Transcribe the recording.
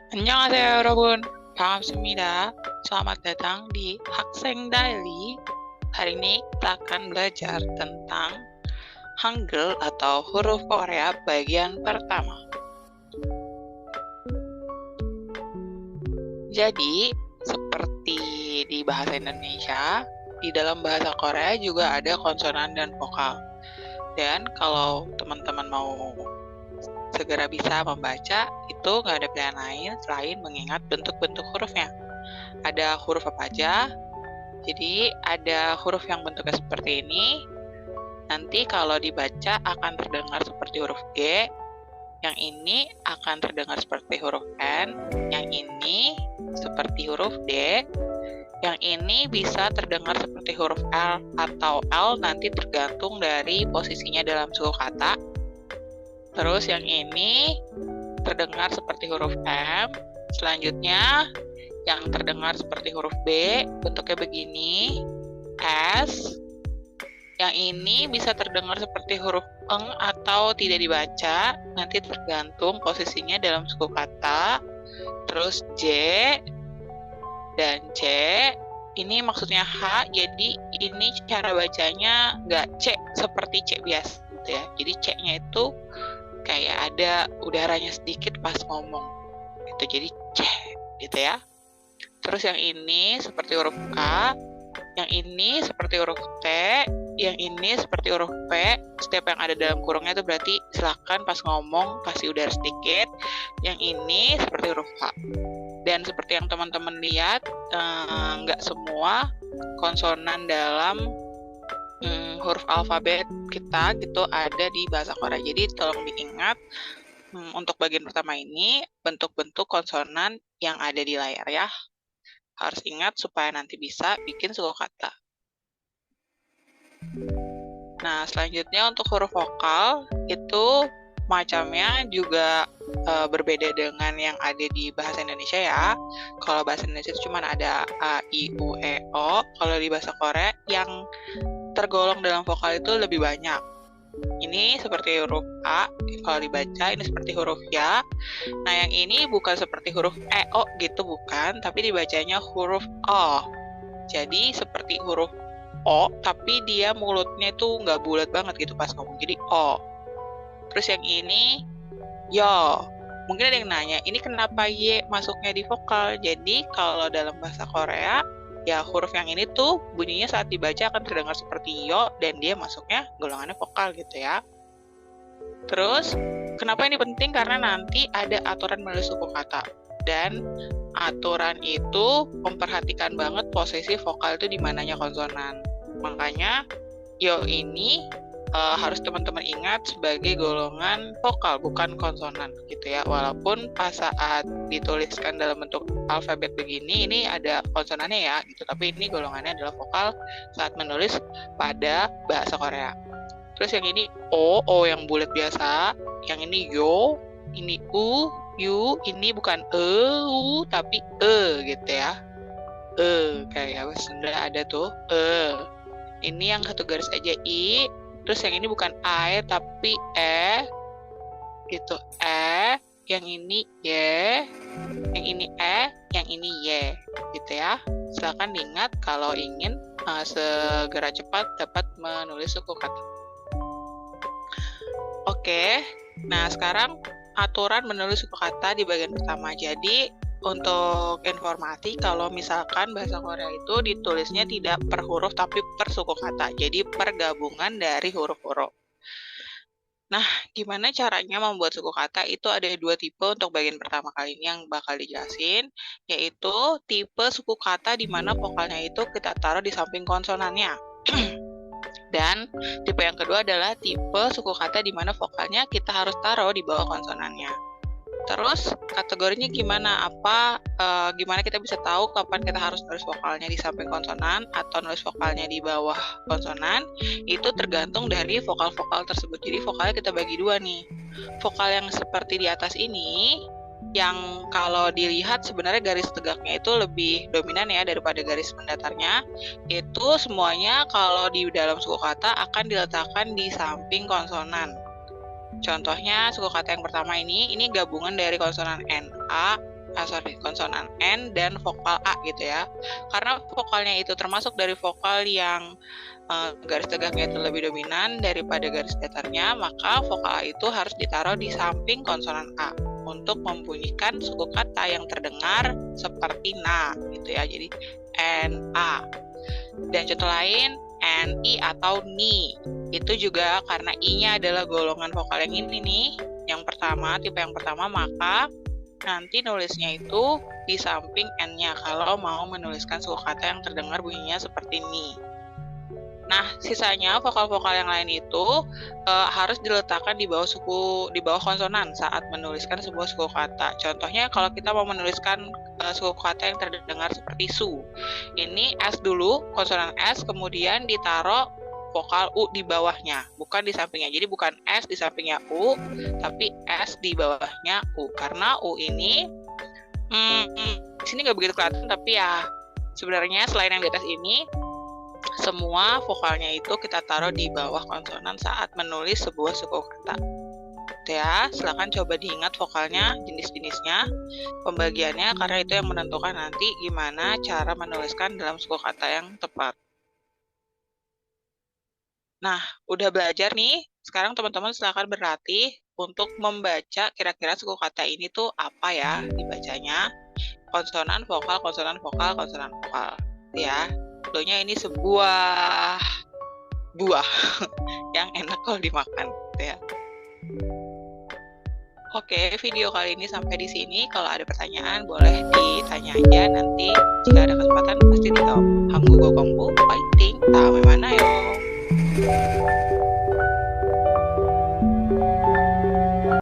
안녕하세요, 여러분. 반갑습니다. Selamat datang di Hakseng Daily. Hari ini kita akan belajar tentang Hangul atau huruf Korea bagian pertama. Jadi, seperti di bahasa Indonesia, di dalam bahasa Korea juga ada konsonan dan vokal. Dan kalau teman-teman mau segera bisa membaca, itu nggak ada pilihan lain selain mengingat bentuk-bentuk hurufnya. Ada huruf apa aja? Jadi ada huruf yang bentuknya seperti ini. Nanti kalau dibaca akan terdengar seperti huruf G. Yang ini akan terdengar seperti huruf N. Yang ini seperti huruf D. Yang ini bisa terdengar seperti huruf L atau L, nanti tergantung dari posisinya dalam suku kata. Terus yang ini terdengar seperti huruf M. Selanjutnya yang terdengar seperti huruf B, bentuknya begini, S. Yang ini bisa terdengar seperti huruf eng atau tidak dibaca, nanti tergantung posisinya dalam suku kata. Terus J dan C. Ini maksudnya H, jadi ini cara bacanya nggak C seperti C biasa gitu ya. Jadi C-nya itu kayak ada udaranya sedikit pas ngomong gitu, jadi C gitu ya. Terus yang ini seperti huruf K, yang ini seperti huruf T, yang ini seperti huruf P. Setiap yang ada dalam kurungnya itu berarti silakan pas ngomong kasih udara sedikit. Yang ini seperti huruf H. Dan seperti yang teman-teman lihat, nggak semua konsonan dalam huruf alfabet kita gitu ada di bahasa Korea. Jadi tolong diingat untuk bagian pertama ini bentuk-bentuk konsonan yang ada di layar ya. Harus ingat supaya nanti bisa bikin suku kata. Nah, selanjutnya untuk huruf vokal itu macamnya juga berbeda dengan yang ada di bahasa Indonesia ya. Kalau bahasa Indonesia itu cuma ada A, I, U, E, O. Kalau di bahasa Korea yang tergolong dalam vokal itu lebih banyak. Ini seperti huruf A, kalau dibaca ini seperti huruf Ya. Nah, yang ini bukan seperti huruf E, O gitu, bukan, tapi dibacanya huruf O. Jadi seperti huruf O, tapi dia mulutnya itu nggak bulat banget gitu pas ngomong, jadi O. Terus yang ini Yo. Mungkin ada yang nanya, ini kenapa Y masuknya di vokal? Jadi kalau dalam bahasa Korea, ya huruf yang ini tuh bunyinya saat dibaca akan terdengar seperti yo dan dia masuknya golongannya vokal gitu ya. Terus kenapa ini penting? Karena nanti ada aturan menulis suku kata. Dan aturan itu memperhatikan banget posisi vokal itu di mananya konsonan. Makanya yo ini harus teman-teman ingat sebagai golongan vokal, bukan konsonan gitu ya. Walaupun pas saat dituliskan dalam bentuk alfabet begini, ini ada konsonannya ya gitu, tapi ini golongannya adalah vokal saat menulis pada bahasa Korea. Terus yang ini O yang bulat biasa, yang ini Yo, ini U, Yu, ini bukan U, tapi gitu ya. Kayak Sunda ada tuh Ini yang satu garis aja I. Terus yang ini bukan A tapi E gitu, yang ini Y, yang ini yang ini Y gitu ya. Silakan diingat kalau ingin segera cepat dapat menulis suku kata. Oke, nah sekarang aturan menulis suku kata di bagian pertama. Jadi untuk informasi, kalau misalkan bahasa Korea itu ditulisnya tidak per huruf tapi per suku kata. Jadi pergabungan dari huruf-huruf. Nah, gimana caranya membuat suku kata? Itu ada dua tipe untuk bagian pertama kali ini yang bakal dijelasin, yaitu tipe suku kata di mana vokalnya itu kita taruh di samping konsonannya. Dan tipe yang kedua adalah tipe suku kata di mana vokalnya kita harus taruh di bawah konsonannya. Terus kategorinya gimana? Gimana kita bisa tahu kapan kita harus nulis vokalnya di samping konsonan atau nulis vokalnya di bawah konsonan? Itu tergantung dari vokal-vokal tersebut. Jadi vokalnya kita bagi dua nih. Vokal yang seperti di atas ini, yang kalau dilihat sebenarnya garis tegaknya itu lebih dominan ya daripada garis mendatarnya. Itu semuanya kalau di dalam suku kata akan diletakkan di samping konsonan. Contohnya suku kata yang pertama ini gabungan dari konsonan konsonan N dan vokal A gitu ya. Karena vokalnya itu termasuk dari vokal yang garis tegaknya itu lebih dominan daripada garis datarnya, maka vokal A itu harus ditaruh di samping konsonan A untuk membunyikan suku kata yang terdengar seperti na gitu ya. Jadi N-A. Dan contoh lain N-I atau ni. Itu juga karena I-nya adalah golongan vokal yang ini nih, yang pertama, tipe yang pertama, maka nanti nulisnya itu di samping N-nya kalau mau menuliskan suku kata yang terdengar bunyinya seperti ni. Nah, sisanya vokal-vokal yang lain itu harus diletakkan di bawah konsonan saat menuliskan sebuah suku kata. Contohnya kalau kita mau menuliskan suku kata yang terdengar seperti su. Ini S dulu, konsonan S, kemudian ditaruh vokal U di bawahnya, bukan di sampingnya. Jadi bukan S di sampingnya U, tapi S di bawahnya U. Karena U ini di sini nggak begitu kelihatan, tapi ya sebenarnya selain yang di atas ini, semua vokalnya itu kita taruh di bawah konsonan saat menulis sebuah suku kata. Ya, silakan coba diingat vokalnya, jenis-jenisnya, pembagiannya, karena itu yang menentukan nanti gimana cara menuliskan dalam suku kata yang tepat. Nah, udah belajar nih, sekarang teman-teman silakan berlatih untuk membaca kira-kira suku kata ini tuh apa ya dibacanya. Konsonan, vokal, konsonan, vokal, konsonan, vokal. Ya, tentunya ini sebuah buah yang enak kalau dimakan, gitu ya. Oke, video kali ini sampai di sini. Kalau ada pertanyaan boleh ditanya aja, nanti jika ada kesempatan pasti dijawab. Hanggu gokongbu, fighting, tahu mana yo.